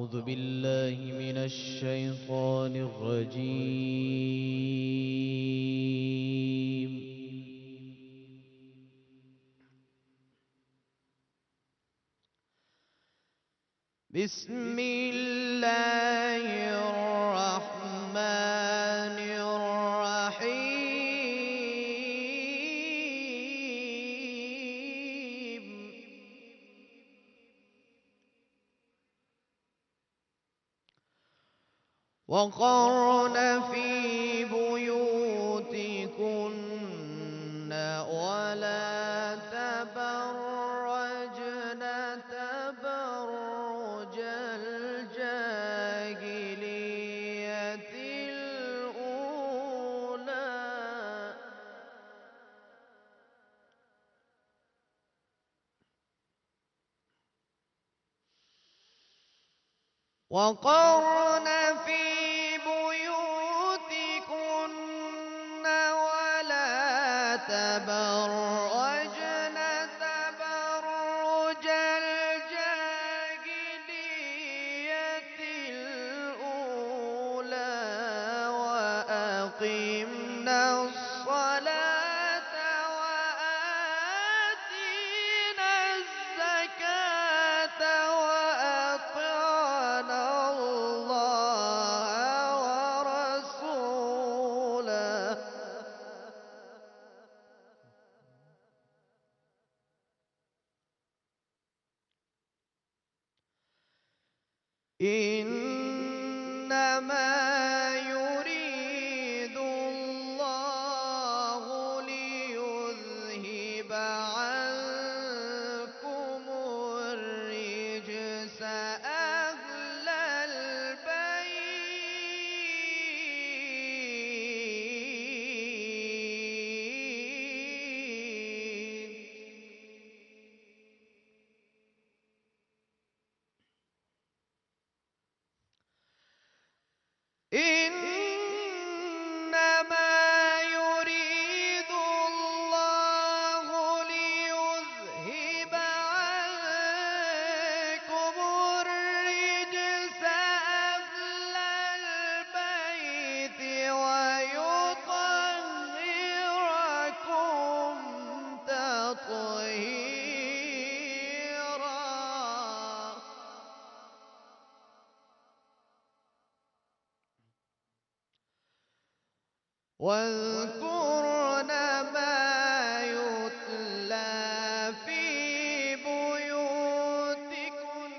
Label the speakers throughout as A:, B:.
A: أعوذ بالله من الشيطان الرجيم. بسم الله الرحمن الرحيم. وقرن في بيوتكن ولا تبرجن تبرج الجاهلية الأولى وقرن في بيوتكن ولا تبرجن تبرج الجاهلية الأولى وأقمنا الصلاة وآتينا الزكاة وأطعنا الله ورسوله إنما يريد الله ليذهب عنكم الرجس أهل البيت إنما يريد الله ليذهب عنكم الرجس أهل البيت ويطهركم تطهيرا. واذكرن ما يتلى في بيوتكن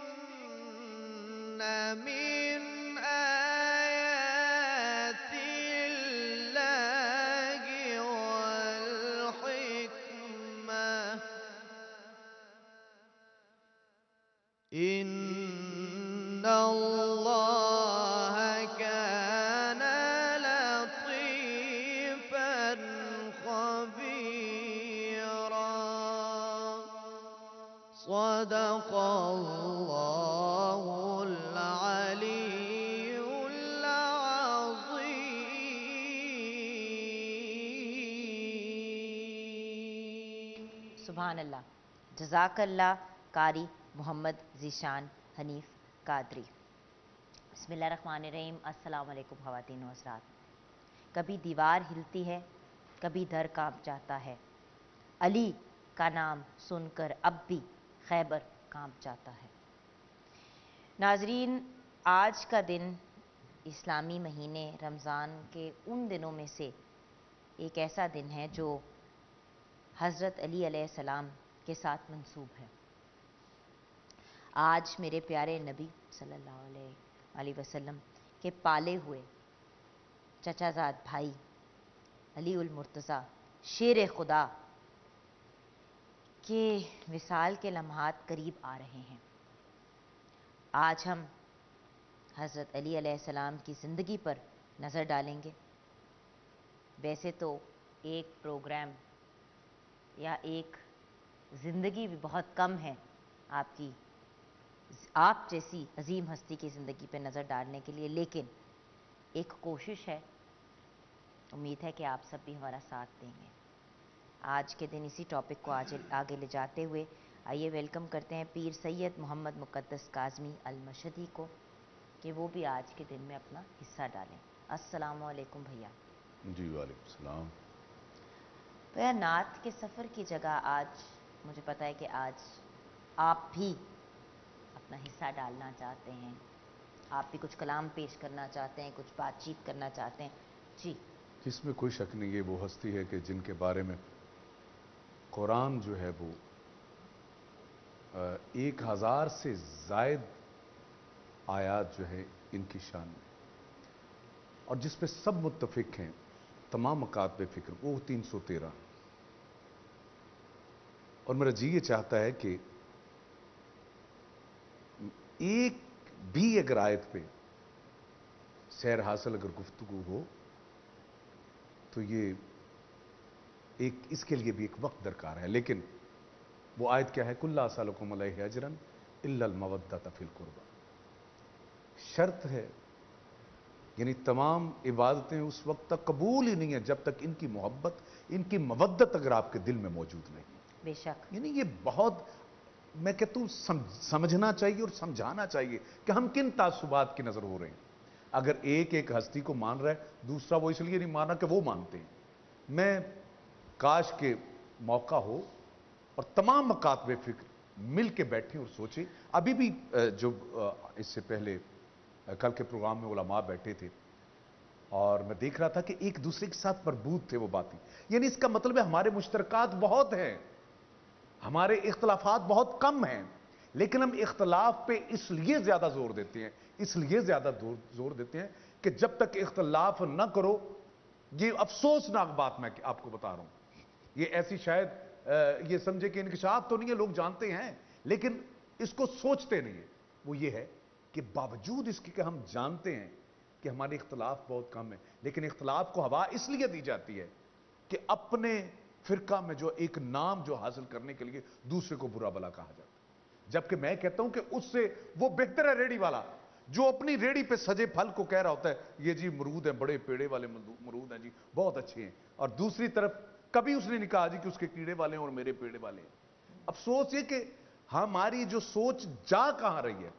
A: من آيات الله والحكمة إن الله كان لطيفا خبيرا. صدق الله العلي العظيم.
B: سبحان اللہ. جزاک اللہ قاری محمد ذیشان حنیف قادری. بسم اللہ الرحمن الرحیم. السلام علیکم خواتین و حضرات. کبھی دیوار ہلتی ہے، کبھی در کانپ جاتا ہے، علی کا نام سن کر اب بھی خیبر کانپ جاتا ہے. ناظرین، آج کا دن اسلامی مہینے رمضان کے ان دنوں میں سے ایک ایسا دن ہے جو حضرت علی علیہ السلام کے ساتھ منسوب ہے. آج میرے پیارے نبی صلی اللہ علیہ وسلم کے پالے ہوئے چچا زاد بھائی علی المرتضیٰ شیر خدا کے وصال کے لمحات قریب آ رہے ہیں. آج ہم حضرت علی علیہ السلام کی زندگی پر نظر ڈالیں گے. ویسے تو ایک پروگرام یا ایک زندگی بھی بہت کم ہے آپ جیسی عظیم ہستی کی زندگی پہ نظر ڈالنے کے لیے، لیکن ایک کوشش ہے. امید ہے کہ آپ سب بھی ہمارا ساتھ دیں گے. آج کے دن اسی ٹاپک کو آگے لے جاتے ہوئے آئیے ویلکم کرتے ہیں پیر سید محمد مقدس کاظمی المشہدی کو. کہ وہ بھی آج کے دن میں اپنا حصہ ڈالیں۔ السلام علیکم بھیا۔
C: جی وعلیکم السلام۔
B: بھیا نعت کے سفر کی جگہ آج مجھے پتہ ہے کہ آج آپ بھی اپنا حصہ ڈالنا چاہتے ہیں، آپ بھی کچھ کلام پیش کرنا چاہتے ہیں، کچھ بات چیت کرنا چاہتے ہیں۔ جی
C: اس میں کوئی شک نہیں، یہ وہ ہستی ہے کہ جن کے بارے میں قرآن جو ہے وہ 1000 سے زائد آیات جو ہے ان کی شان میں، اور جس پہ سب متفق ہیں تمام مکاتب فکر، وہ 313۔ اور میرا جی یہ چاہتا ہے کہ ایک بھی اگر آیت پہ سیر حاصل اگر گفتگو ہو تو یہ ایک اس کے لیے بھی ایک وقت درکار ہے، لیکن وہ آیت کیا ہے؟ کل اسالکم علیہ اجرا الا المودۃ فی القربى۔ شرط ہے، یعنی تمام عبادتیں اس وقت تک قبول ہی نہیں ہے جب تک ان کی محبت، ان کی مودت اگر آپ کے دل میں موجود نہیں۔
B: بے شک۔
C: یعنی یہ بہت، میں کہتا ہوں سمجھنا چاہیے اور سمجھانا چاہیے کہ ہم کن تعصبات کی نظر ہو رہے ہیں۔ اگر ایک ہستی کو مان رہا ہے، دوسرا وہ اس لیے نہیں مانا کہ وہ مانتے ہیں۔ میں کاش کے موقع ہو اور تمام مکاتب فکر مل کے بیٹھیں اور سوچیں۔ ابھی بھی جو اس سے پہلے کل کے پروگرام میں علماء بیٹھے تھے اور میں دیکھ رہا تھا کہ ایک دوسرے کے ساتھ مربوط تھے وہ باتیں، یعنی اس کا مطلب ہے ہمارے مشترکات بہت ہیں، ہمارے اختلافات بہت کم ہیں، لیکن ہم اختلاف پہ اس لیے زیادہ زور دیتے ہیں، اس لیے زیادہ زور دیتے ہیں کہ جب تک اختلاف نہ کرو، یہ افسوسناک بات میں آپ کو بتا رہا ہوں، یہ ایسی شاید یہ سمجھے کہ انکشاف تو نہیں ہے، لوگ جانتے ہیں لیکن اس کو سوچتے نہیں ہیں۔ وہ یہ ہے کہ باوجود اس کے کہ ہم جانتے ہیں کہ ہمارے اختلاف بہت کم ہیں، لیکن اختلاف کو ہوا اس لیے دی جاتی ہے کہ اپنے فرقہ میں جو ایک نام جو حاصل کرنے کے لیے دوسرے کو برا بلا کہا جاتا ہے، جبکہ میں کہتا ہوں کہ اس سے وہ بہتر ہے ریڑی والا جو اپنی ریڑی پہ سجے پھل کو کہہ رہا ہوتا ہے یہ جی مرود ہیں، بڑے پیڑے والے مرود ہیں جی، بہت اچھے ہیں، اور دوسری طرف کبھی اس نے نہیں کہا جی کہ اس کے کیڑے والے ہیں اور میرے پیڑے والے ہیں۔ افسوس یہ کہ ہماری جو سوچ جا کہاں رہی ہے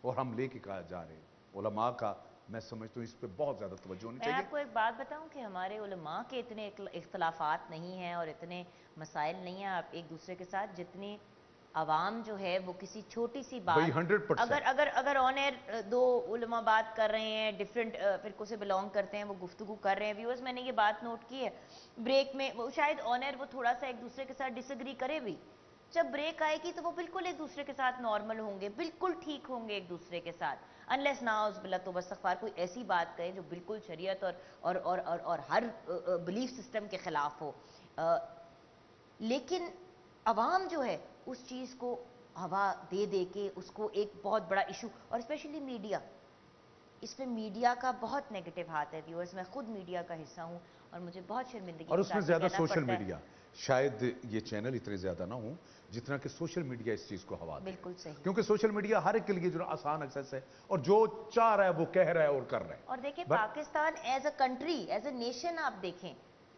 C: اور ہم لے کے کہاں جا رہے ہیں۔ علماء کا میں سمجھتا ہوں اس پہ بہت زیادہ توجہ ہونی
B: میں
C: چاہیے۔
B: آپ کو ایک بات بتاؤں کہ ہمارے علماء کے اتنے اختلافات نہیں ہیں اور اتنے مسائل نہیں ہیں آپ ایک دوسرے کے ساتھ، جتنی عوام جو ہے وہ کسی چھوٹی سی
C: بھئی
B: بات،
C: 100%۔
B: اگر آن ایئر دو علماء بات کر رہے ہیں، ڈیفرنٹ فرقوں سے بلونگ کرتے ہیں، وہ گفتگو کر رہے ہیں، ویورز میں نے یہ بات نوٹ کی ہے بریک میں، وہ شاید آن ایئر وہ تھوڑا سا ایک دوسرے کے ساتھ ڈس ایگری کرے بھی، جب بریک آئے گی تو وہ بالکل ایک دوسرے کے ساتھ نارمل ہوں گے، بالکل ٹھیک ہوں گے ایک دوسرے کے ساتھ، انلیس ناؤز باللہ توبہ استغفار کوئی ایسی بات کہے جو بالکل شریعت اور ہر بلیف سسٹم کے خلاف ہو۔ لیکن عوام جو ہے اس چیز کو ہوا دے دے کے اس کو ایک بہت بڑا ایشو، اور اسپیشلی میڈیا، اس میں میڈیا کا بہت نیگیٹو ہاتھ ہے ویورز، میں خود میڈیا کا حصہ ہوں اور مجھے بہت شرمندگی
C: اور
B: کے
C: اس میں
B: ساتھ
C: زیادہ
B: کہنا
C: سوشل
B: پڑتا ہے۔
C: میڈیا، شاید یہ چینل اتنے زیادہ نہ ہوں جتنا کہ سوشل میڈیا اس چیز کو ہوا دے،
B: بالکل صحیح۔
C: کیونکہ سوشل میڈیا ہر ایک کے لیے جو آسان ایکسیس ہے اور جو چاہ رہا ہے وہ کہہ رہا ہے اور کر رہا ہے۔
B: اور دیکھیں Pakistan as a country, as a nation آپ دیکھیں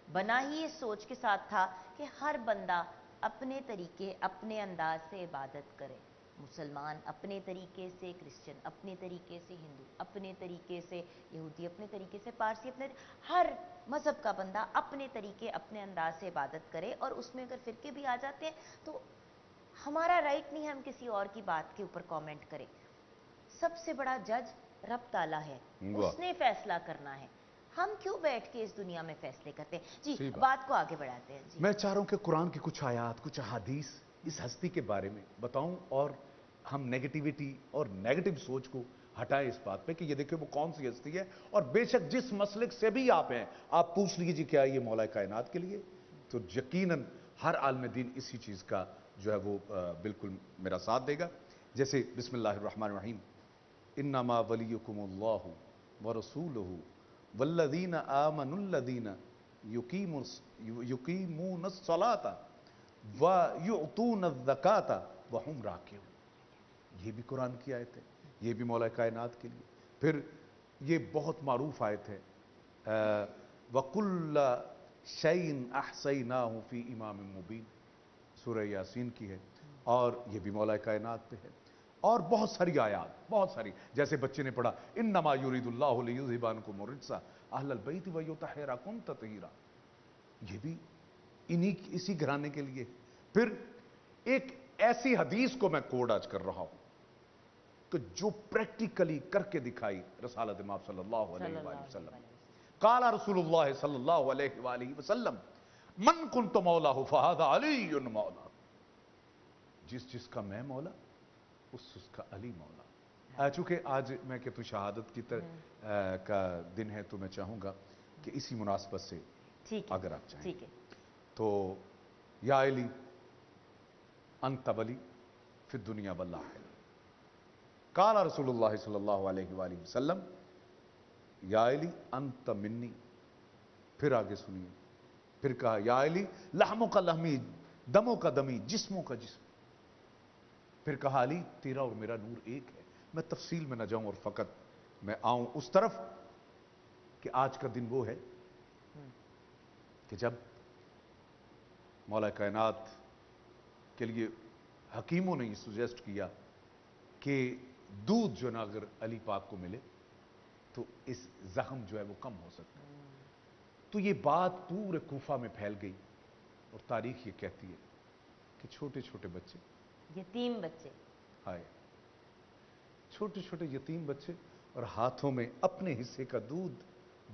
B: بنا ہی اس سوچ کے ساتھ تھا کہ ہر بندہ اپنے طریقے اپنے انداز سے عبادت کرے، مسلمان اپنے طریقے سے، کرسچن اپنے طریقے سے، ہندو اپنے طریقے سے، یہودی اپنے طریقے سے، پارسی اپنے، ہر مذہب کا بندہ اپنے طریقے اپنے انداز سے عبادت کرے، اور اس میں اگر فرقے بھی آ جاتے ہیں تو ہمارا رائٹ نہیں ہے ہم کسی اور کی بات کے اوپر کامنٹ کریں۔ سب سے بڑا جج رب تعالیٰ ہے، اس نے فیصلہ کرنا ہے، ہم کیوں بیٹھ کے اس دنیا میں فیصلے کرتے ہیں؟ جی بات کو آگے بڑھاتے ہیں۔ جی
C: میں چاہ رہا ہوں کہ قرآن کی کچھ آیات، کچھ احادیث اس ہستی کے بارے میں بتاؤں اور ہم نیگیٹیوٹی اور نیگیٹو سوچ کو ہٹائیں اس بات پہ کہ یہ دیکھیں وہ کون سی ہستی ہے، اور بے شک جس مسلک سے بھی آپ ہیں، آپ پوچھ لیجیے کیا یہ مولا کائنات کے لیے، تو یقیناً ہر عالم دین اسی چیز کا جو ہے وہ بالکل میرا ساتھ دے گا۔ جیسے بسم اللہ الرحمن الرحیم، انما ولیکم اللہ ورسولہ والذین آمنوا الذین یقیمون الصلاۃ ویؤتون الزکاۃ وہم راکعون۔ یہ بھی قرآن کی آیت ہے، یہ بھی مولا کائنات کے لیے۔ پھر یہ بہت معروف آیت ہے، وَكُلَّ شَيْءٍ أَحْصَيْنَاهُ فِي إِمَامٍ مُبِينٍ، سورہ یاسین کی ہے، اور یہ بھی مولا کائنات پہ ہے۔ اور بہت ساری آیات، بہت ساری، جیسے بچے نے پڑھا انما یرید اللہ لیذھب عنکم الرجس اہل البیت ویطہرکم تطہیرا، یہ بھی اسی گھرانے کے لیے۔ پھر ایک ایسی حدیث کو میں کوڈ آج کر رہا ہوں کہ جو پریکٹیکلی کر کے دکھائی رسالت مآب صلی اللہ علیہ وآلہ وسلم۔ قال رسول اللہ صلی اللہ علیہ وآلہ وسلم من کنت مولاہ فہذا علی مولا، جس کا میں مولا اس کا علی مولا۔ چونکہ آج میں کہ تو شہادت کی کا دن ہے تو میں چاہوں گا کہ اسی مناسبت سے اگر آپ چاہیں
B: ٹھیک ہے
C: تو یا علی انت ولی فی الدنیا والآخرہ۔ قال رسول اللہ صلی اللہ علیہ وآلہ وسلم یا علی انت منی، پھر آگے سنیے، پھر کہا یا علی لحموں کا لحمی دموں کا دمی جسموں کا جسم، پھر کہا علی تیرا اور میرا نور ایک ہے۔ میں تفصیل میں نہ جاؤں اور فقط میں آؤں اس طرف کہ آج کا دن وہ ہے کہ جب مولا کائنات کے لیے حکیموں نے یہ سجیسٹ کیا کہ دودھ جو نا اگر علی پاک کو ملے تو اس زخم جو ہے وہ کم ہو سکتا ہے، تو یہ بات پورے کوفہ میں پھیل گئی اور تاریخ یہ کہتی ہے کہ چھوٹے چھوٹے بچے،
B: یتیم بچے،
C: ہائے چھوٹے چھوٹے یتیم بچے، اور ہاتھوں میں اپنے حصے کا دودھ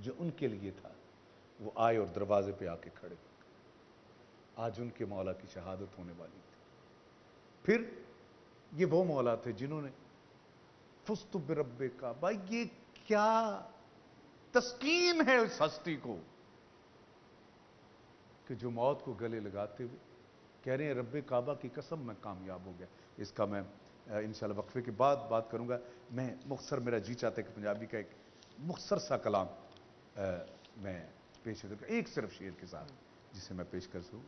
C: جو ان کے لیے تھا وہ آئے اور دروازے پہ آ کے کھڑے۔ آج ان کے مولا کی شہادت ہونے والی تھی۔ پھر یہ وہ مولا تھے جنہوں نے فزت برب کعبہ، یہ کیا تسکین ہے اس ہستی کو کہ جو موت کو گلے لگاتے ہوئے کہہ رہے ہیں رب کعبہ کی قسم میں کامیاب ہو گیا۔ اس کا میں انشاءاللہ وقفے کے بعد بات کروں گا۔ میں مختصر، میرا جی چاہتا ہے کہ پنجابی کا ایک مختصر سا کلام میں پیش کروں، ایک صرف شعر کے ساتھ جسے میں پیش کر سکوں۔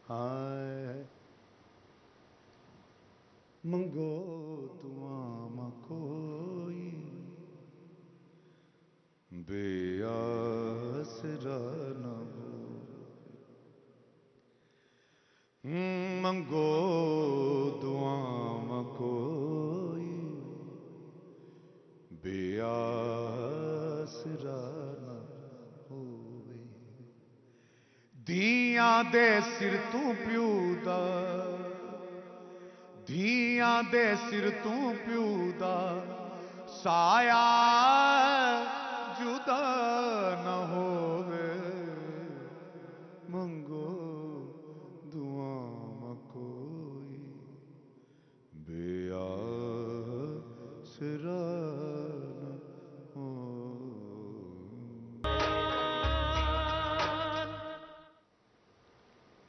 C: ہائے منگو دعا ماں کوئی بے آسرا نہ ہو، منگو دعا ماں کوئی بے آسرا نہ ہوئے، دیاں دے سر تو پیو دا، دیاں دے سر تو پیو دا سایہ جدا نہ ہووے، منگو دعا ماں کوئی بے آسرا نہ ہو۔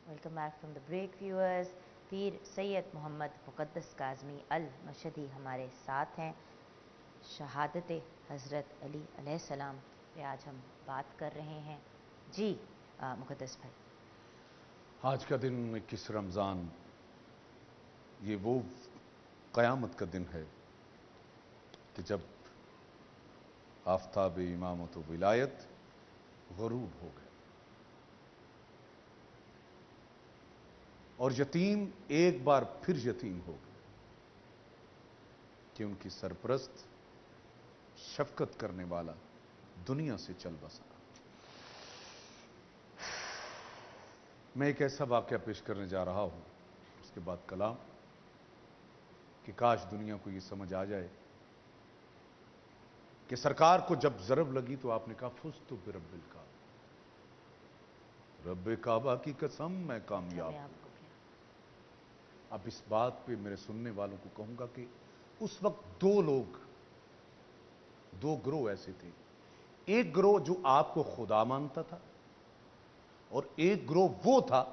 B: Welcome back from the break viewers. Pir Syed Muhammad Muqaddas Kazmi المشہدی ہمارے ساتھ ہیں۔ شہادت حضرت علی علیہ السلام پہ آج ہم بات کر رہے ہیں۔ جی مقدس بھائی،
C: آج کا دن 21 رمضان، یہ وہ قیامت کا دن ہے کہ جب آفتاب امامت و ولایت غروب ہو گئے اور یتیم ایک بار پھر یتیم ہو گئے کہ ان کی سرپرست شفقت کرنے والا دنیا سے چل بسا۔ میں ایک ایسا واقعہ پیش کرنے جا رہا ہوں، اس کے بعد کلام، کہ کاش دنیا کو یہ سمجھ آ جائے کہ سرکار کو جب ضرب لگی تو آپ نے کہا فزت برب الکعبہ، رب کعبہ کی قسم میں کامیاب ہوں۔ اب اس بات پہ میرے سننے والوں کو کہوں گا کہ اس وقت دو گروہ ایسے تھے، ایک گروہ جو آپ کو خدا مانتا تھا اور ایک گروہ وہ تھا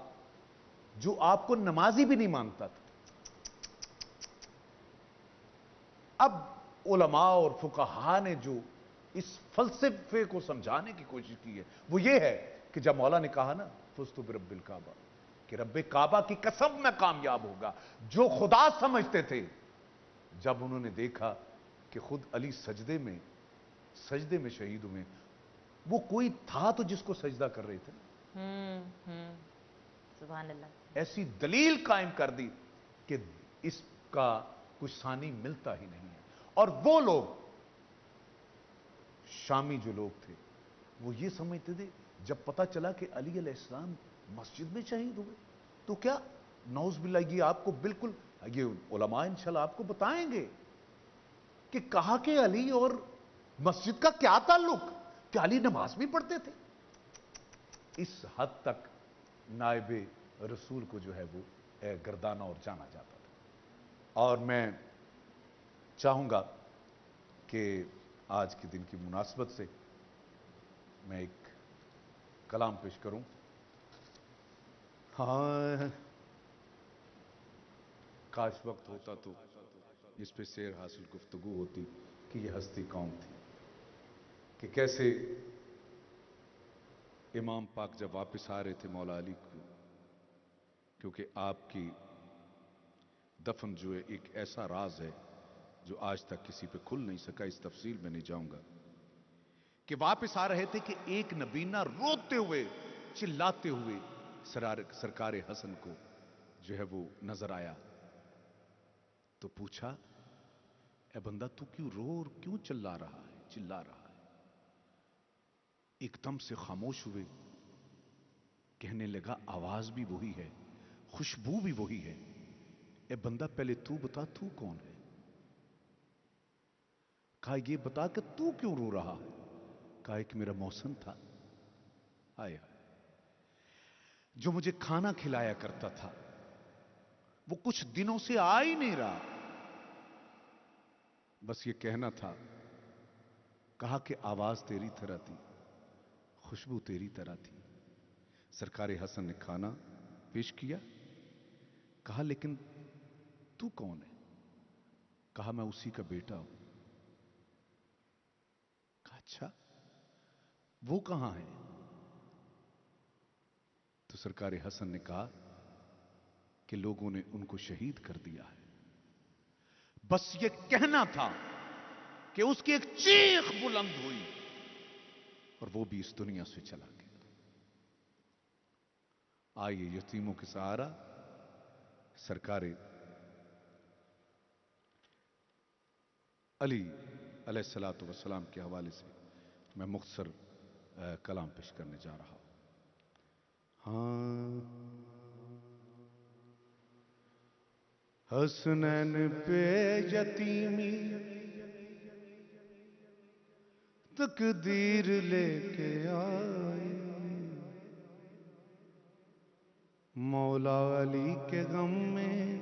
C: جو آپ کو نمازی بھی نہیں مانتا تھا۔ اب علماء اور فقہاء نے جو اس فلسفے کو سمجھانے کی کوشش کی ہے وہ یہ ہے کہ جب مولا نے کہا نا فزت برب الکعبہ، کہ رب کعبہ کی قسم میں کامیاب ہوگا، جو خدا سمجھتے تھے جب انہوں نے دیکھا کہ خود علی سجدے میں شہید ہوئے، وہ کوئی تھا تو جس کو سجدہ کر رہے تھے،
B: سبحان اللہ۔
C: ایسی دلیل قائم کر دی کہ اس کا کوئی ثانی ملتا ہی نہیں ہے. اور وہ لوگ شامی جو لوگ تھے وہ یہ سمجھتے تھے جب پتا چلا کہ علی علیہ السلام مسجد میں شہید ہوئے تو کیا نعوذ باللہ یہ آپ کو بالکل یہ علماء انشاءاللہ آپ کو بتائیں گے کہ کہا کہ علی اور مسجد کا کیا تعلق, کہ علی نماز بھی پڑھتے تھے. اس حد تک نائب رسول کو جو ہے وہ گردانا اور جانا جاتا تھا. اور میں چاہوں گا کہ آج کے دن کی مناسبت سے میں ایک کلام پیش کروں. ہاں کاش وقت ہوتا تو اس پہ سیر حاصل گفتگو ہوتی کہ یہ ہستی کون تھی, کہ کیسے امام پاک جب واپس آ رہے تھے مولا علی کو, کیونکہ آپ کی دفن جو ہے ایک ایسا راز ہے جو آج تک کسی پہ کھل نہیں سکا, اس تفصیل میں نہیں جاؤں گا, کہ واپس آ رہے تھے کہ ایک نبینا روتے ہوئے چلاتے ہوئے سرکار حسن کو جو ہے وہ نظر آیا. تو پوچھا اے بندہ تو کیوں رو اور کیوں چلا رہا ہے. ایک دم سے خاموش ہوئے, کہنے لگا آواز بھی وہی ہے, خوشبو بھی وہی ہے. اے بندہ پہلے تو بتا تو کون ہے. کہا یہ بتا کہ تو کیوں رو رہا ہے. کہا ایک میرا محسن تھا آیا جو مجھے کھانا کھلایا کرتا تھا, وہ کچھ دنوں سے آ ہی نہیں رہا. بس یہ کہنا تھا. کہا کہ آواز تیری طرح تھی, خوشبو تیری طرح تھی. سرکار حسن نے کھانا پیش کیا. کہا لیکن تو کون ہے. کہا میں اسی کا بیٹا ہوں. کہا اچھا وہ کہاں ہے. تو سرکار حسن نے کہا کہ لوگوں نے ان کو شہید کر دیا ہے. بس یہ کہنا تھا کہ اس کی ایک چیخ بلند ہوئی اور وہ بھی اس دنیا سے چلا گیا. آئیے یتیموں کے سہارا سرکار علی علیہ الصلوۃ والسلام کے حوالے سے میں مختصر کلام پیش کرنے جا رہا ہوں. ہاں حسنین پہ یتیمی تقدیر لے کے آئی, مولا علی کے غم میں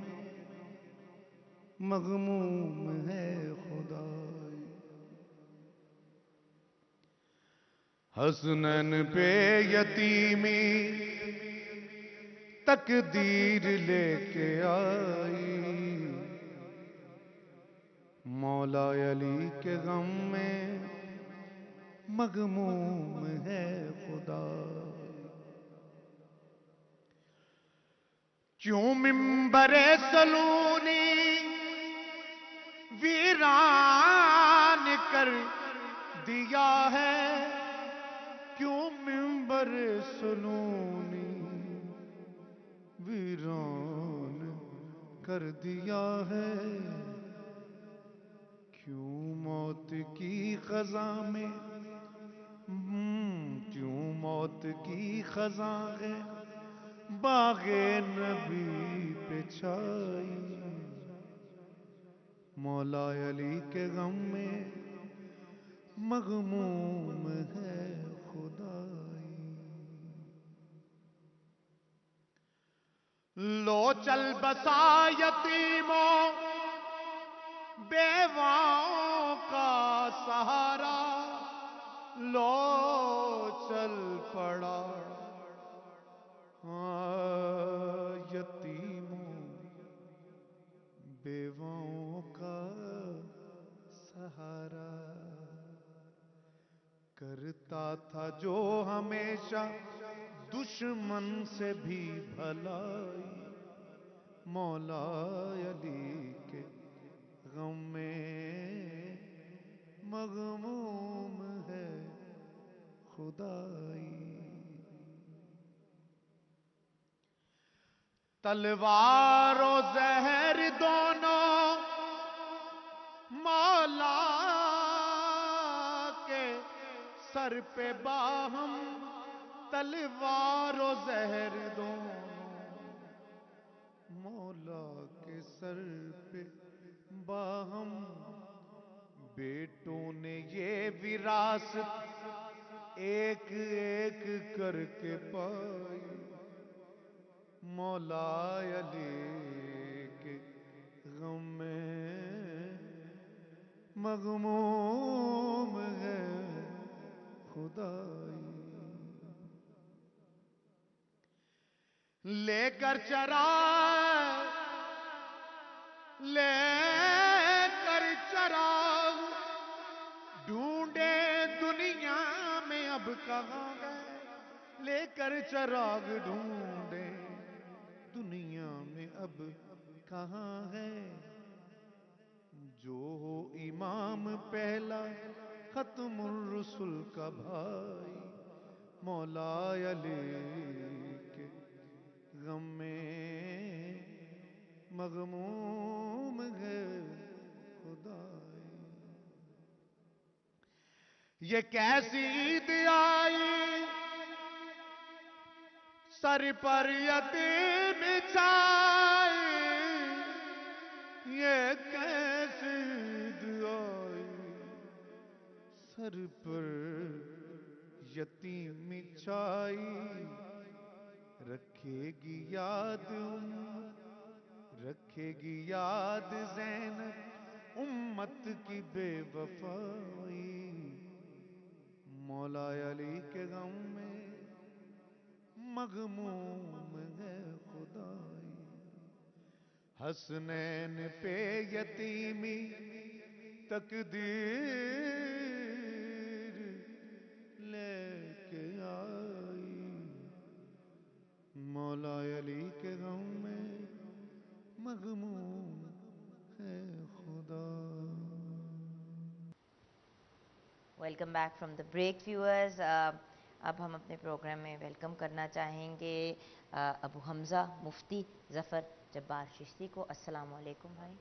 C: مغموم ہے خدا. حسنین پہ یتیمی تقدیر لے کے آئی, مولا علی کے غم میں مغموم ہے خدا. کیوں منبر سلونی ویران کر دیا ہے. کیوں منبر سلونی ویران کر دیا ہے. کیوں موت کی خزاں میں کیوں موت کی خزاں ہے باغ نبی پہ چھائی. مولا علی کے غم میں مغموم ہے خدائی. لو چل بسا یتیموں بیواؤں کا سہارا, لو چل پڑا یتیموں بیواؤں کا سہارا. کرتا تھا جو ہمیشہ دشمن سے بھی بھلائی, مولا علی کے غم میں مغموم ہے خدائی. تلوار و زہر دونوں
D: مولا کے سر پہ باہم تلوار و زہر دونوں، مولا کے سر پہ باہم بیٹوں نے یہ وراثت ایک ایک کر کے پائی، مولا علی کے غم میں مغموم ہے خدائی، لے کر چراغ ڈھونڈے دنیا میں اب کہاں گئے، لے کر چراغ ڈھونڈے دنیا میں اب کہاں ہے، جو ہو امام پہلا ختم الرسل کا بھائی، مولا علی کے غم میں مغموم ہے خدائی، یہ کیسی عید آئی سر پر یتیم چھائی، یہ کیسی عید آئی سر پر یتیم چھائی، رکھے گی یاد رکھے گی یاد زینب امت کی بے وفائی، مولا علی کے غم میں مغموم ہے خدائی، حسنین پہ یتیمی تقدیر لے کے آئی، مولا علی کے غم میں مغموم ہے خدا۔
B: Welcome back from the break viewers. اب ہم اپنے پروگرام میں ویلکم کرنا چاہیں گے ابو حمزہ مفتی ظفر جبار چشتی کو۔ السلام علیکم بھائی۔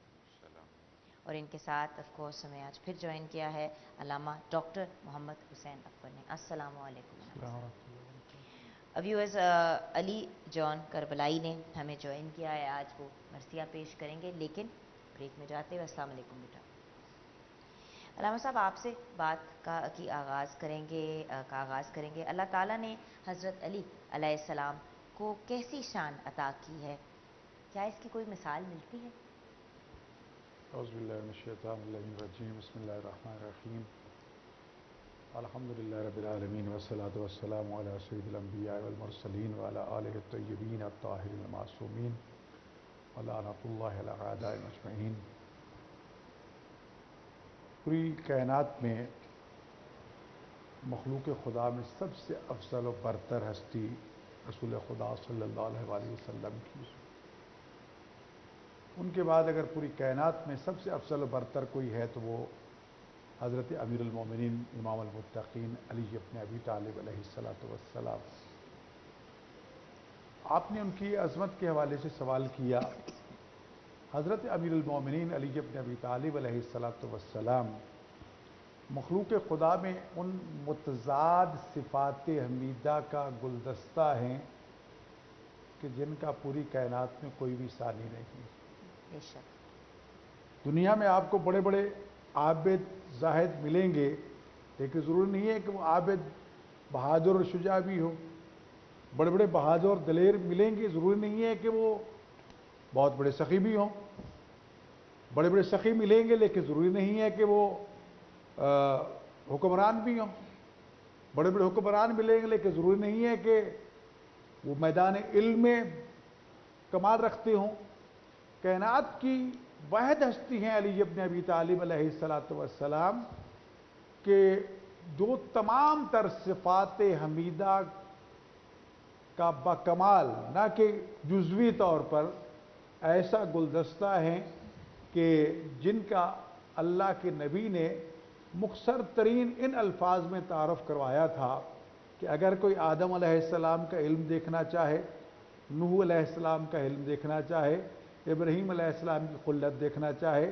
B: اور ان کے ساتھ آف کورس ہمیں آج پھر جوائن کیا ہے علامہ ڈاکٹر محمد حسین اکبر نے۔ السلام علیکم۔ ویورز، علی جان کربلائی نے ہمیں جوائن کیا ہے، آج وہ مرثیہ پیش کریں گے، لیکن بریک میں جاتے ہوئے السلام علیکم بیٹا۔ علامہ صاحب آپ سے بات کا آغاز کریں گے۔ اللہ تعالیٰ نے حضرت علی علیہ السلام کو کیسی شان عطا کی ہے؟ کیا اس کی کوئی مثال ملتی ہے؟
E: اعوذ باللہ من الشیطان الرجیم، بسم اللہ الرحمن الرحیم، الحمدللہ رب العالمین والصلاة والسلام علی سید الانبیاء والمرسلین وعلی آلہ الطیبین الطاہرین المعصومین ولعنۃ اللہ علی اعدائهم اجمعین۔ پوری کائنات میں مخلوق خدا میں سب سے افضل و برتر ہستی رسول خدا صلی اللہ علیہ وآلہ وسلم کی، ان کے بعد اگر پوری کائنات میں سب سے افضل و برتر کوئی ہے تو وہ حضرت امیر المومنین امام المتقین علی ابن ابی طالب علیہ السلام۔ آپ نے ان کی عظمت کے حوالے سے سوال کیا۔ حضرت امیر المومنین علی ابن ابی طالب علیہ السلام مخلوق خدا میں ان متضاد صفات حمیدہ کا گلدستہ ہیں کہ جن کا پوری کائنات میں کوئی بھی ثانی نہیں۔
B: بے شک
E: دنیا میں آپ کو بڑے بڑے عابد زاہد ملیں گے، لیکن ضروری نہیں ہے کہ وہ عابد بہادر اور شجاع بھی ہو۔ بڑے بڑے بہادر اور دلیر ملیں گے، ضروری نہیں ہے کہ وہ بہت بڑے سخی بھی ہوں۔ بڑے بڑے سخی ملیں گے، لیکن ضروری نہیں ہے کہ وہ حکمران بھی ہوں۔ بڑے بڑے حکمران ملیں گے، لیکن ضروری نہیں ہے کہ وہ میدان علم میں کمال رکھتے ہوں۔ کائنات کی واحد ہستی ہیں علی ابن ابی طالب علیہ السلام کہ جو تمام تر صفات حمیدہ کا بکمال، نہ کہ جزوی طور پر، ایسا گلدستہ ہیں کہ جن کا اللہ کے نبی نے مختصر ترین ان الفاظ میں تعارف کروایا تھا کہ اگر کوئی آدم علیہ السلام کا علم دیکھنا چاہے، نوح علیہ السلام کا علم دیکھنا چاہے، ابراہیم علیہ السلام کی خلت دیکھنا چاہے،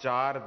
F: 4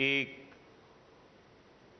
F: 1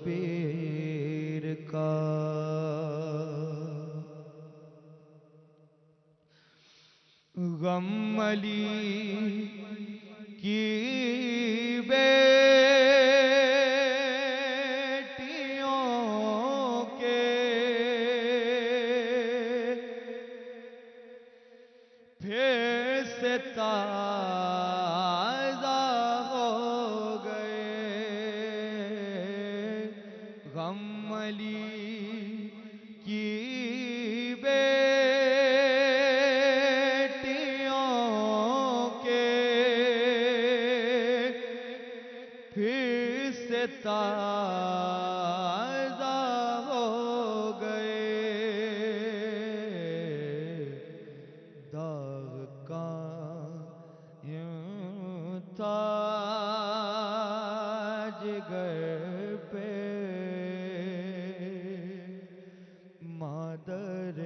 D: شبیر کا غم علی کی بیٹیوں کے پھر سے تازہ ہو گئے غم علی کی تازہ ہو گئے داغ کا یوں تھا جگر پہ مادر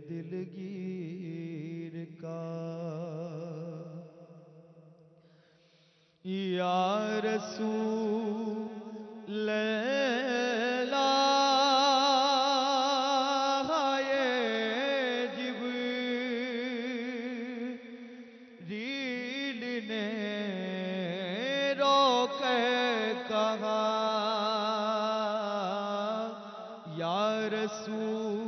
D: دلگیر کا یا رسول اللہ یہ جبریل نے رو کے کہا یا رسول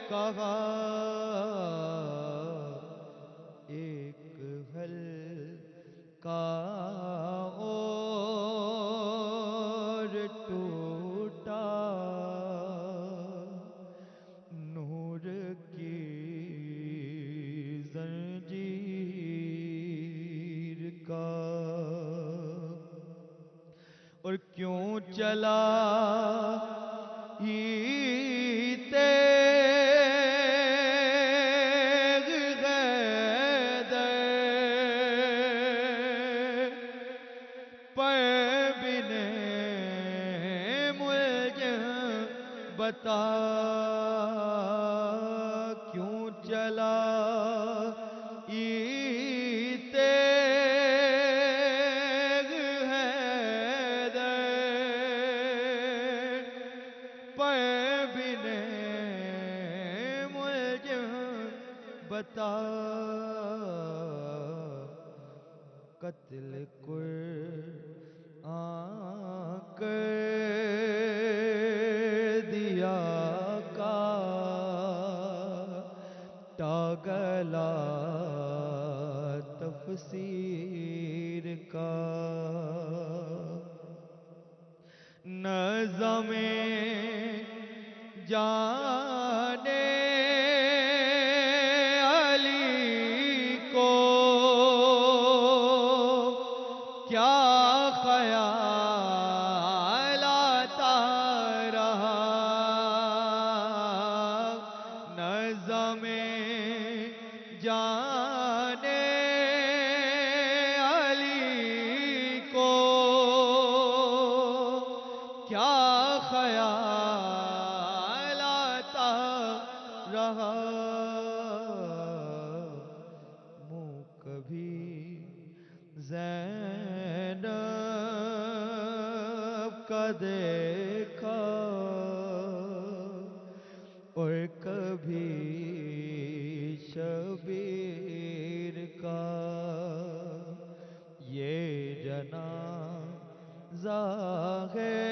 D: کہا ایک حلقہ اور ٹوٹا نور کی زنجیر کا اور کیوں چلا بتا کیوں چلا تیغ حیدر پے بنے ملجم بتا قتل قرآن کر دیا کا ٹاگلا تفسیر کا نظم جانے علی کو کیا خیال آتا رہا نظم جانے علی کو کیا خیال آتا رہا منہ کبھی زینب کا دیکھا اور کبھی شبیر کا یہ جنازہ ہے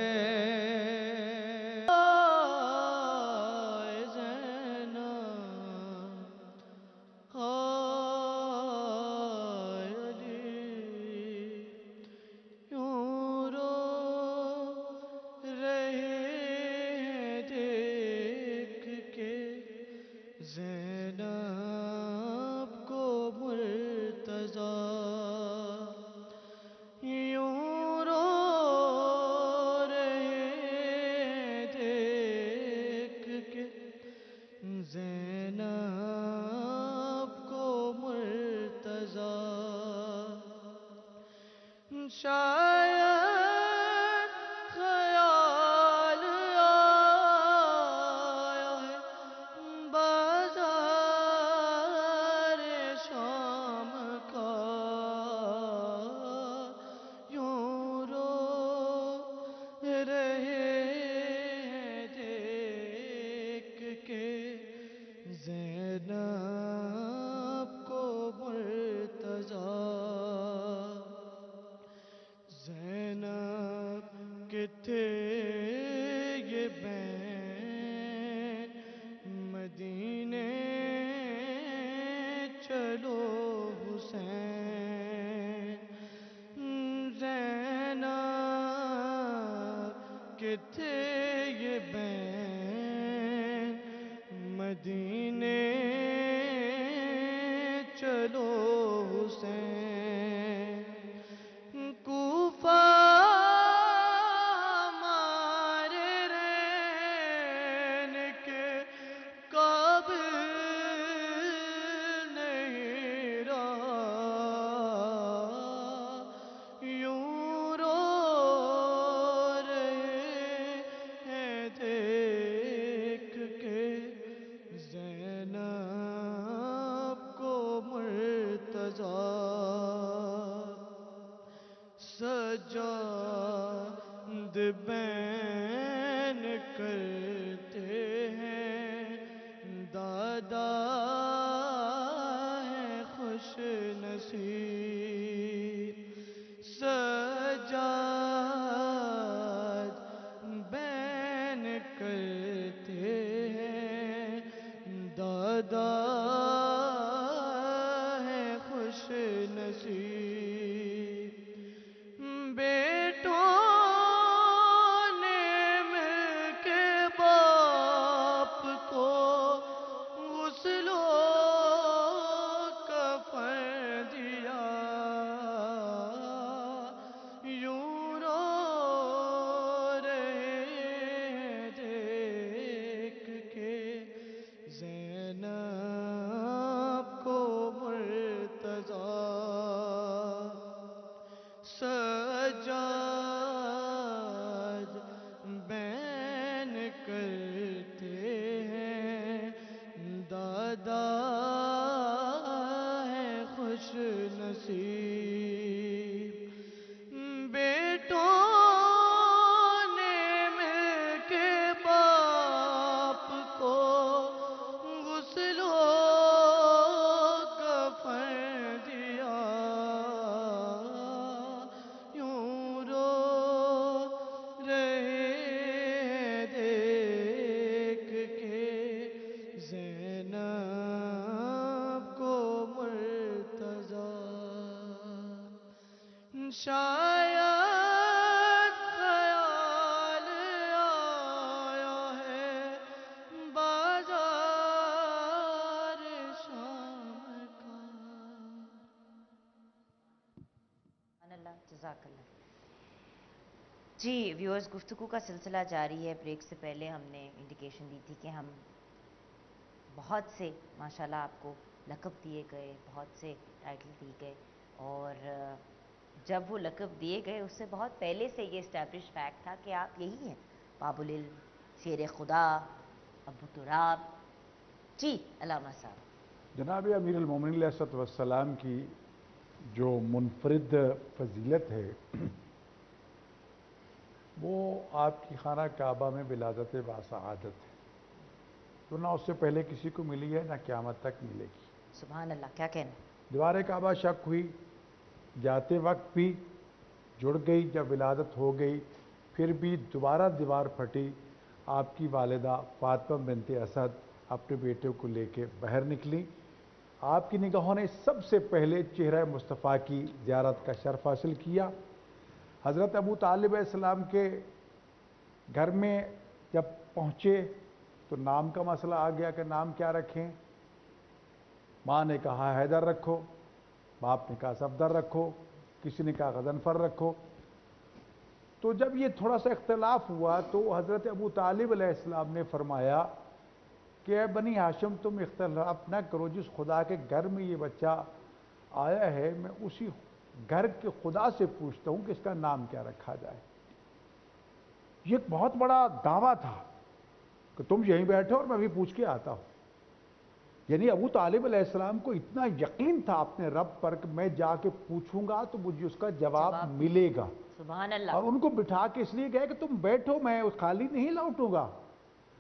D: تھے یہ بین مدینے چلو حسین کوفہ ہمارے رین کے قابل نہیں رہا یوں رو رہے ہیں دیکھ کے زینب کو مرتضیٰ سجاد بین کرتے ہیں دادا ہے خوش نصیب سجاد بین کرتے ہیں دادا ہے خوش نصیب بیٹوں نے مل کے باپ کو غسل و کفن دیا یوں رو رہے ہیں دیکھ کے زینب کو مرتضیٰ سجاد بین کرتے ہیں دادا ہے خوش نصیب بیٹوں نے مل کے باپ کو غسل و کفن دیا یوں رو رہے ہیں دیکھ کے زینب کو مرتضیٰ شاید خیال آیا ہے بازار شام کا
B: سبحان اللہ، جزاک اللہ۔ جی ویورز، گفتگو کا سلسلہ جاری ہے۔ بریک سے پہلے ہم نے انڈیکیشن دی تھی کہ ہم بہت سے ماشاءاللہ آپ کو لقب دیے گئے، بہت سے ٹائٹل دیے گئے، اور جب وہ لقب دیے گئے اس سے بہت پہلے سے یہ اسٹیبلش فیکٹ تھا کہ آپ یہی ہیں، باب العلم، شیر خدا، ابو تراب۔ جی علامہ صاحب۔
E: جناب امیر المومنین علیہ الصلوۃ والسلام کی جو منفرد فضیلت ہے وہ آپ کی خانہ کعبہ میں ولادت باسعادت ہے، تو نہ اس سے پہلے کسی کو ملی ہے نہ قیامت تک ملے گی۔
B: سبحان اللہ، کیا کہنا۔
E: دیوار کعبہ شک ہوئی، جاتے وقت بھی جڑ گئی، جب ولادت ہو گئی پھر بھی دوبارہ دیوار پھٹی، آپ کی والدہ فاطمہ بنت اسد اپنے بیٹے کو لے کے باہر نکلی۔ آپ کی نگاہوں نے سب سے پہلے چہرہ مصطفیٰ کی زیارت کا شرف حاصل کیا۔ حضرت ابو طالب علیہ السلام کے گھر میں جب پہنچے تو نام کا مسئلہ آ گیا کہ نام کیا رکھیں۔ ماں نے کہا حیدر رکھو، باپ نے کہا صفدر رکھو، کسی نے کہا غضنفر رکھو۔ تو جب یہ تھوڑا سا اختلاف ہوا تو حضرت ابو طالب علیہ السلام نے فرمایا کہ اے بنی ہاشم، تم اختلاف نہ کرو، جس خدا کے گھر میں یہ بچہ آیا ہے میں اسی گھر کے خدا سے پوچھتا ہوں کہ اس کا نام کیا رکھا جائے۔ یہ ایک بہت بڑا دعویٰ تھا کہ تم یہیں بیٹھو اور میں بھی پوچھ کے آتا ہوں۔ یعنی ابو طالب علیہ السلام کو اتنا یقین تھا اپنے رب پر کہ میں جا کے پوچھوں گا تو مجھے اس کا جواب ملے گا۔
B: سبحان اللہ۔
E: اور ان کو بٹھا کے اس لیے گئے کہ تم بیٹھو، میں خالی نہیں لوٹوں گا۔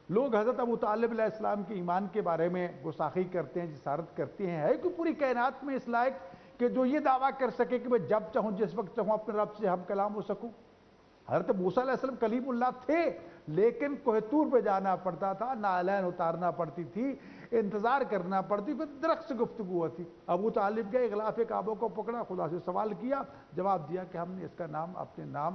E: لوگ حضرت ابو طالب علیہ السلام کے ایمان کے بارے میں گستاخی کرتے ہیں، جسارت کرتے ہیں، ہے کہ پوری کائنات میں اس لائق کہ جو یہ دعویٰ کر سکے کہ میں جب چاہوں جس وقت چاہوں اپنے رب سے ہم کلام ہو سکوں۔ حضرت موسیٰ علیہ السلام کلیم اللہ تھے، لیکن کوہ طور پہ جانا پڑتا تھا، نعلین اتارنا پڑتی تھی، انتظار کرنا پڑتی، پھر درخت سے گفتگو ہوتی۔ ابو طالب گئے، غلاف کعبہ کو پکڑا، خدا سے سوال کیا، جواب دیا کہ ہم نے اس کا نام اپنے نام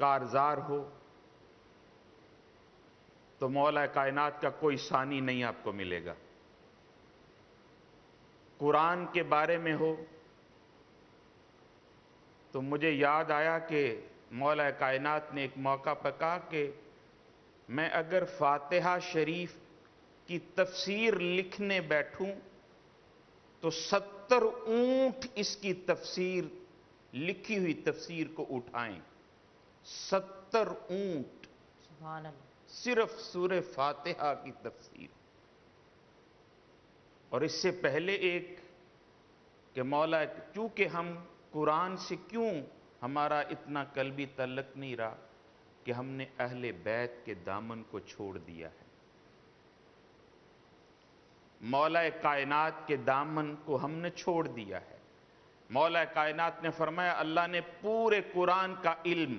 F: کارزار ہو تو مولا کائنات کا کوئی ثانی نہیں آپ کو ملے گا. قرآن کے بارے میں ہو تو مجھے یاد آیا کہ مولا کائنات نے ایک موقع پر کہا کہ میں اگر فاتحہ شریف کی تفسیر لکھنے بیٹھوں تو 70 اونٹ اس کی تفسیر، لکھی ہوئی تفسیر کو اٹھائیں. 70 اونٹ
B: سبحان اللہ.
F: صرف سورہ فاتحہ کی تفسیر. اور اس سے پہلے ایک کہ مولا، چونکہ ہم قرآن سے کیوں ہمارا اتنا قلبی تعلق نہیں رہا کہ ہم نے اہل بیت کے دامن کو چھوڑ دیا ہے. مولا کائنات کے دامن کو ہم نے چھوڑ دیا ہے. مولا کائنات نے فرمایا، اللہ نے پورے قرآن کا علم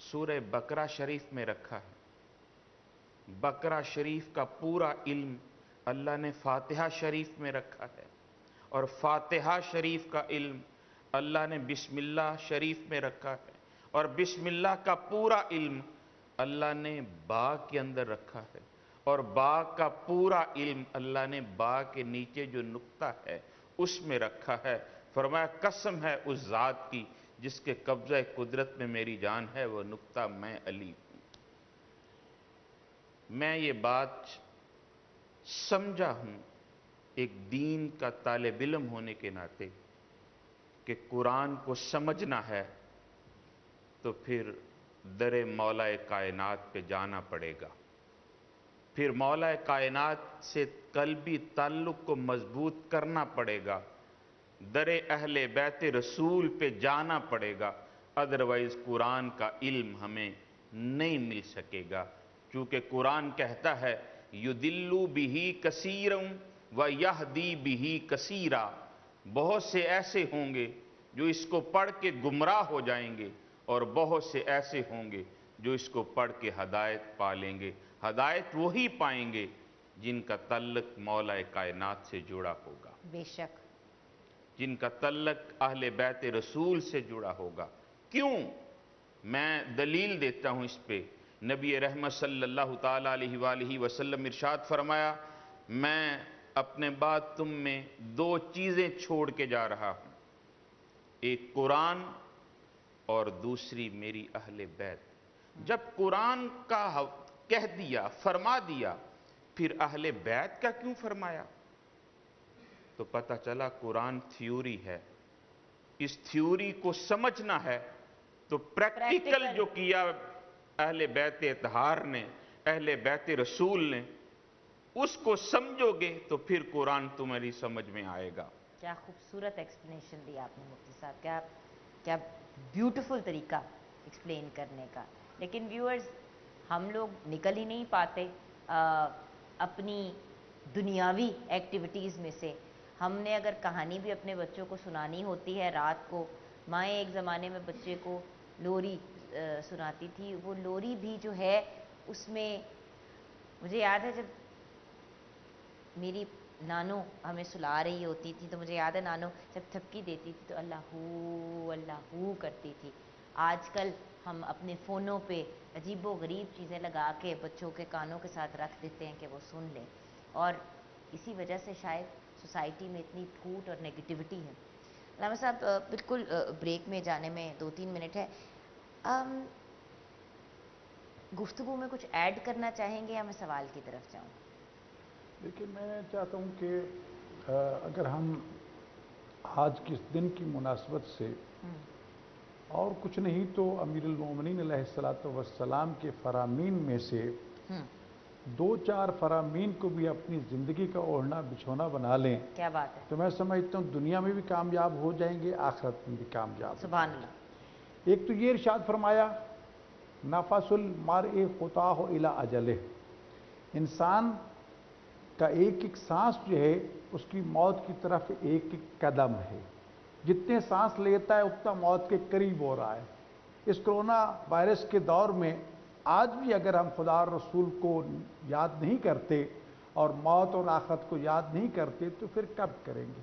F: سورہ بقرہ شریف میں رکھا ہے. بقرہ شریف کا پورا علم اللہ نے فاتحہ شریف میں رکھا ہے، اور فاتحہ شریف کا علم اللہ نے بسم اللہ شریف میں رکھا ہے، اور بسم اللہ کا پورا علم اللہ نے با کے اندر رکھا ہے، اور با کا پورا علم اللہ نے با کے نیچے جو نقطہ ہے اس میں رکھا ہے. فرمایا قسم ہے اس ذات کی جس کے قبضہ قدرت میں میری جان ہے، وہ نقطہ میں علی ہوں. میں یہ بات سمجھا ہوں ایک دین کا طالب علم ہونے کے ناطے کہ قرآن کو سمجھنا ہے تو پھر در مولا کائنات پہ جانا پڑے گا. پھر مولا کائنات سے قلبی تعلق کو مضبوط کرنا پڑے گا. در اہل بیت رسول پہ جانا پڑے گا. ادروائز قرآن کا علم ہمیں نہیں مل سکے گا، کیونکہ قرآن کہتا ہے یُدِلُّ بِهِ کَثِیرًا وَیَہْدِی بِهِ کَثِیرًا. بہت سے ایسے ہوں گے جو اس کو پڑھ کے گمراہ ہو جائیں گے، اور بہت سے ایسے ہوں گے جو اس کو پڑھ کے ہدایت پا لیں گے. ہدایت وہی پائیں گے جن کا تعلق مولا کائنات سے جڑا ہوگا،
B: بے شک.
F: جن کا تعلق اہل بیت رسول سے جڑا ہوگا. کیوں؟ میں دلیل دیتا ہوں اس پہ. نبی رحمت صلی اللہ تعالیٰ علیہ وآلہ وسلم ارشاد فرمایا، میں اپنے بعد تم میں 2 چیزیں چھوڑ کے جا رہا ہوں، ایک قرآن اور دوسری میری اہل بیت. جب قرآن کا کہہ دیا، فرما دیا، پھر اہل بیت کا کیوں فرمایا؟ تو پتہ چلا قرآن تھیوری ہے، اس تھیوری کو سمجھنا ہے تو پریکٹیکل جو کیا اہل بیت اطہار نے، اہل بیت رسول نے، اس کو سمجھو گے تو پھر قرآن تمہاری سمجھ میں آئے گا.
B: کیا خوبصورت ایکسپلینیشن دی آپ نے مفتی صاحب، کیا بیوٹیفل طریقہ ایکسپلین کرنے کا. لیکن ویورز، ہم لوگ نکل ہی نہیں پاتے اپنی دنیاوی ایکٹیویٹیز میں سے. ہم نے اگر کہانی بھی اپنے بچوں کو سنانی ہوتی ہے رات کو، مائیں ایک زمانے میں بچے کو لوری سناتی تھی. وہ لوری بھی جو ہے اس میں مجھے یاد ہے جب میری نانو ہمیں سلا رہی ہوتی تھی تو مجھے یاد ہے نانو جب تھپکی دیتی تھی تو اللہ ہو کرتی تھی. آج کل ہم اپنے فونوں پہ عجیب و غریب چیزیں لگا کے بچوں کے کانوں کے ساتھ رکھ دیتے ہیں کہ وہ سن لیں، اور اسی وجہ سے شاید سوسائٹی میں اتنی پھوٹ اور نیگیٹیوٹی ہے. علامہ صاحب بالکل بریک میں جانے میں 2-3 منٹ ہے. گفتگو میں کچھ ایڈ کرنا چاہیں گے یا میں سوال کی طرف جاؤں؟
E: دیکھیے، میں چاہتا ہوں کہ اگر ہم آج کے دن کی مناسبت سے اور کچھ نہیں تو امیر المومنین علیہ الصلاۃ والسلام کے فرامین میں سے 2-4 فرامین کو بھی اپنی زندگی کا اوڑھنا بچھونا بنا لیں،
B: کیا بات ہے.
E: تو میں سمجھتا ہوں دنیا میں بھی کامیاب ہو جائیں گے، آخرت میں بھی کامیاب.
B: سبحان اللہ.
E: ایک تو یہ ارشاد فرمایا، نفس المرء خطاہ الی اجلہ، انسان کا ایک ایک سانس جو ہے اس کی موت کی طرف ایک ایک قدم ہے. جتنے سانس لیتا ہے اتنا موت کے قریب ہو رہا ہے. اس کرونا وائرس کے دور میں آج بھی اگر ہم خدا اور رسول کو یاد نہیں کرتے اور موت اور آخرت کو یاد نہیں کرتے تو پھر کب کریں گے؟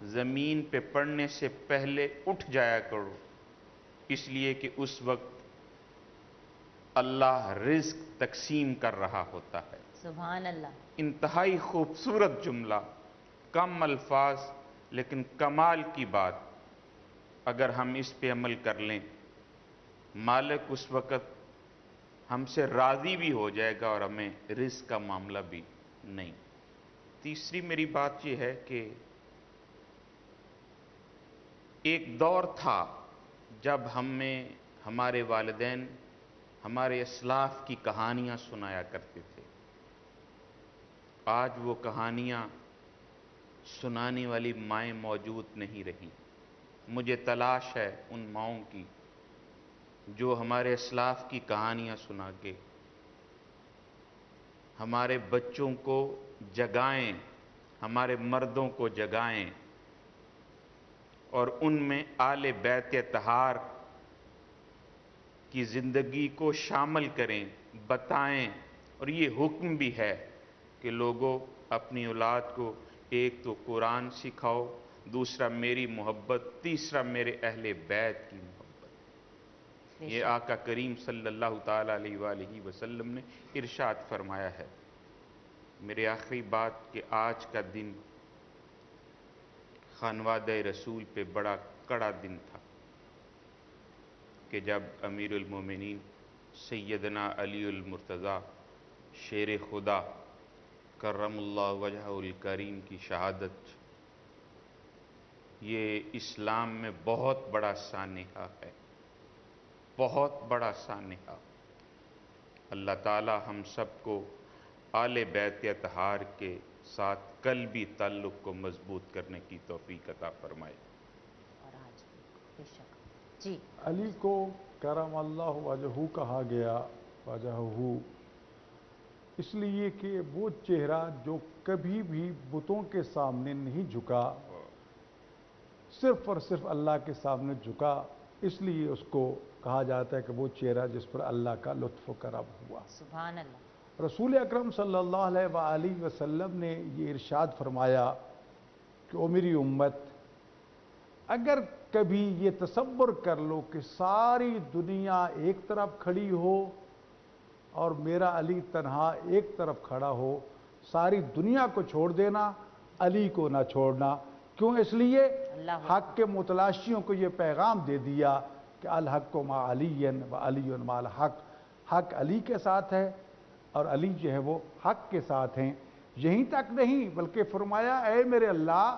F: زمین پہ پڑنے سے پہلے اٹھ جایا کرو، اس لیے کہ اس وقت اللہ رزق تقسیم کر رہا ہوتا ہے۔
B: سبحان اللہ۔
F: انتہائی خوبصورت جملہ، کم الفاظ لیکن کمال کی بات۔ اگر ہم اس پہ عمل کر لیں، مالک اس وقت ہم سے راضی بھی ہو جائے گا اور ہمیں رزق کا معاملہ بھی نہیں۔ تیسری میری بات یہ ہے کہ ایک دور تھا جب ہمیں ہمارے والدین ہمارے اسلاف کی کہانیاں سنایا کرتے تھے۔ آج وہ کہانیاں سنانے والی مائیں موجود نہیں رہیں۔ مجھے تلاش ہے ان ماؤں کی جو ہمارے اسلاف کی کہانیاں سنا کے ہمارے بچوں کو جگائیں، ہمارے مردوں کو جگائیں اور ان میں آل بیت طہار کی زندگی کو شامل کریں، بتائیں۔ اور یہ حکم بھی ہے کہ لوگوں اپنی اولاد کو ایک تو قرآن سکھاؤ، دوسرا میری محبت، تیسرا میرے اہل بیت کی محبت۔ یہ آقا کریم صلی اللہ تعالیٰ علیہ وآلہ وسلم نے ارشاد فرمایا ہے۔ میرے آخری بات کہ آج کا دن خانوادہ رسول پہ بڑا کڑا دن تھا کہ جب امیر المومنین سیدنا علی المرتضیٰ شیر خدا کرم اللہ وجہہ الکریم کی شہادت، یہ اسلام میں بہت بڑا سانحہ ہے، بہت بڑا سانحہ۔ اللہ تعالی ہم سب کو آل بیت اطہار کے ساتھ قلبی تعلق کو مضبوط کرنے کی توفیق عطا فرمائے۔
B: اور آج بے شک جی
E: علی کو کرم اللہ وجہہ کہا گیا، وجہہ اس لیے کہ وہ چہرہ جو کبھی بھی بتوں کے سامنے نہیں جھکا، صرف اور صرف اللہ کے سامنے جھکا، اس لیے اس کو کہا جاتا ہے کہ وہ چہرہ جس پر اللہ کا لطف و کرم ہوا۔
B: سبحان اللہ۔
E: رسول اکرم صلی اللہ علیہ وآلہ وسلم نے یہ ارشاد فرمایا کہ او میری امت، اگر کبھی یہ تصور کر لو کہ ساری دنیا ایک طرف کھڑی ہو اور میرا علی تنہا ایک طرف کھڑا ہو، ساری دنیا کو چھوڑ دینا، علی کو نہ چھوڑنا۔ کیوں؟ اس لیے
B: اللہ
E: حق کے متلاشیوں کو یہ پیغام دے دیا کہ الحق مع علی و علی مع الحق، حق علی کے ساتھ ہے اور علی جو ہے وہ حق کے ساتھ ہیں۔ یہیں تک نہیں بلکہ فرمایا اے میرے اللہ،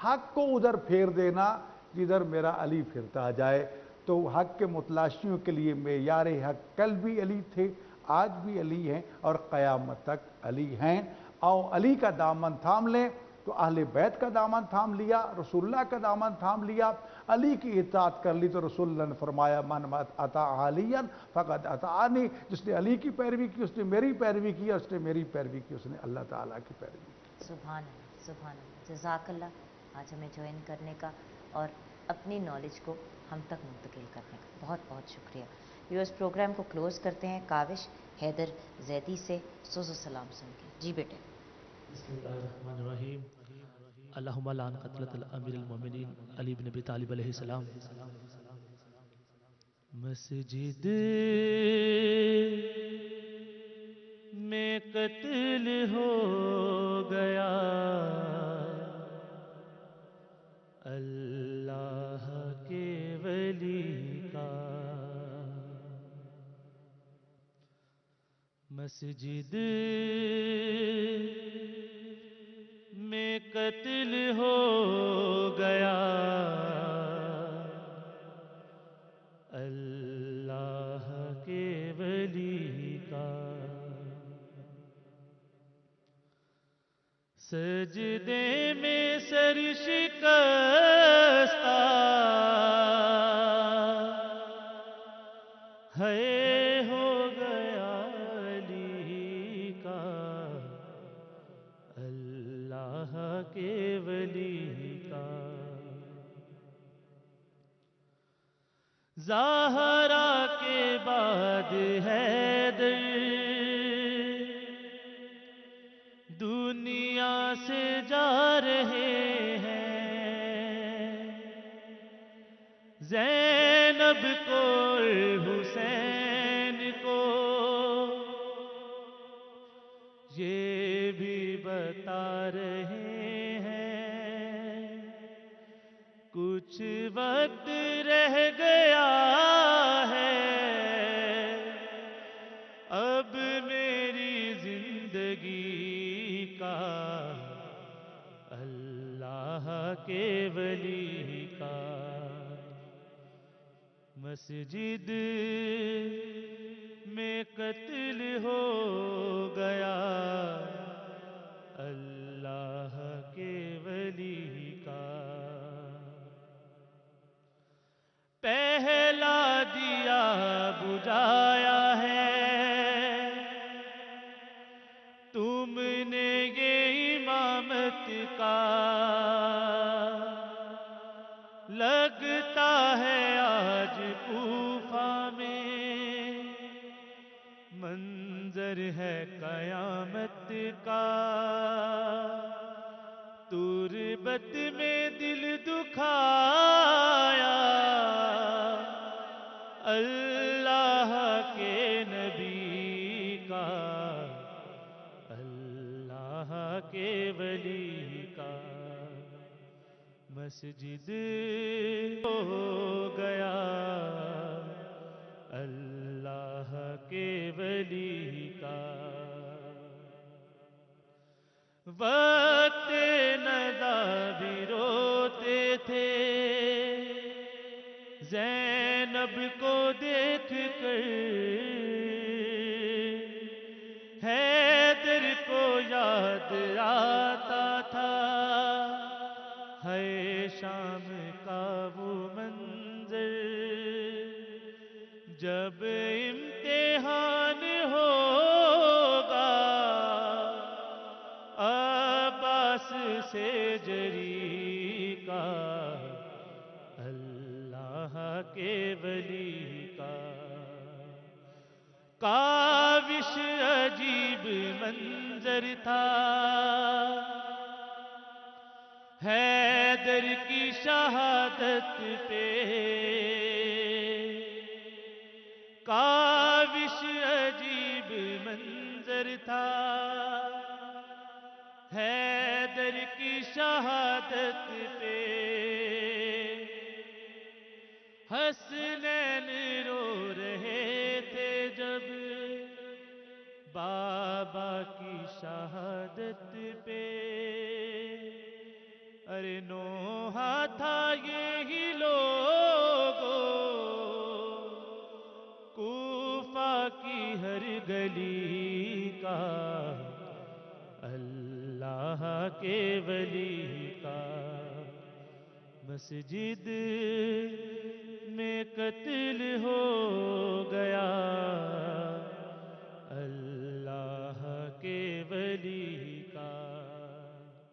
E: حق کو ادھر پھیر دینا جدھر میرا علی پھرتا جائے۔ تو حق کے متلاشیوں کے لیے معیار حق کل بھی علی تھے، آج بھی علی ہیں اور قیامت تک علی ہیں۔ آؤ علی کا دامن تھام لیں، تو اہل بیت کا دامن تھام لیا، رسول اللہ کا دامن تھام لیا، علی کی اطاعت کر لی تو رسول اللہ نے فرمایا من اطاع علیا فقد اطاعنی، جس نے علی کی پیروی کی اس نے میری پیروی کی، اور اس نے میری پیروی کی اس نے اللہ تعالیٰ کی پیروی کی۔
B: سبحان اللہ، سبحان اللہ۔ جزاک اللہ آج ہمیں جوائن کرنے کا اور اپنی نالج کو ہم تک منتقل کرنے کا بہت بہت شکریہ۔ ویورز پروگرام کو کلوز کرتے ہیں کاوش حیدر زیدی سے سوز و سلام سن کے۔ جی بیٹے۔
G: بسم اللہ الرحمن الرحیم۔ اللہم لعن قتلۃ الامیر المومنین علی بن ابی طالب علیہ السلام۔ مسجد میں قتل ہو گیا اللہ کے ولی کا، مسجد میں قتل ہو گیا اللہ کے ولی کا، سجدے میں سر شکستہ ہے ہو گیا علی کا اللہ کے ولی کا، زہرا کے بعد حیدر دنیا سے جا رہے ہیں، زینب کو اور حسین کو یہ بھی بتا رہے ہیں کچھ وقت رہ گیا ہے اب میری زندگی کا اللہ کے ولی کا مسجد میں قتل ہو گیا اللہ کے ولی کا پہلا دیا بجھایا ہے تم نے یہ امامت کا لگتا ہے آج کوفہ میں منظر ہے قیامت کا تربت میں دل دکھایا اللہ کے نبی کا اللہ کے ولی کا مسجد ہو گیا اللہ کے ولی کا وقت نزا بھی روتے تھے زینب کو دیکھ کر حیدر کو یاد آتا تھا ہے شام کا وہ منظر جب امتحان ہوگا عباس سے جری کا اللہ کے ولی کا کاوش عجیب منظر تھا حیدر کی شہادت پہ کاوش عجیب منظر تھا حیدر کی شہادت پہ حسنین رو رہے تھے جب بابا کی شہادت پہ ارے نوحہ تھا یہی لوگو کوفہ کی ہر گلی کا اللہ کے ولی کا مسجد میں قتل ہو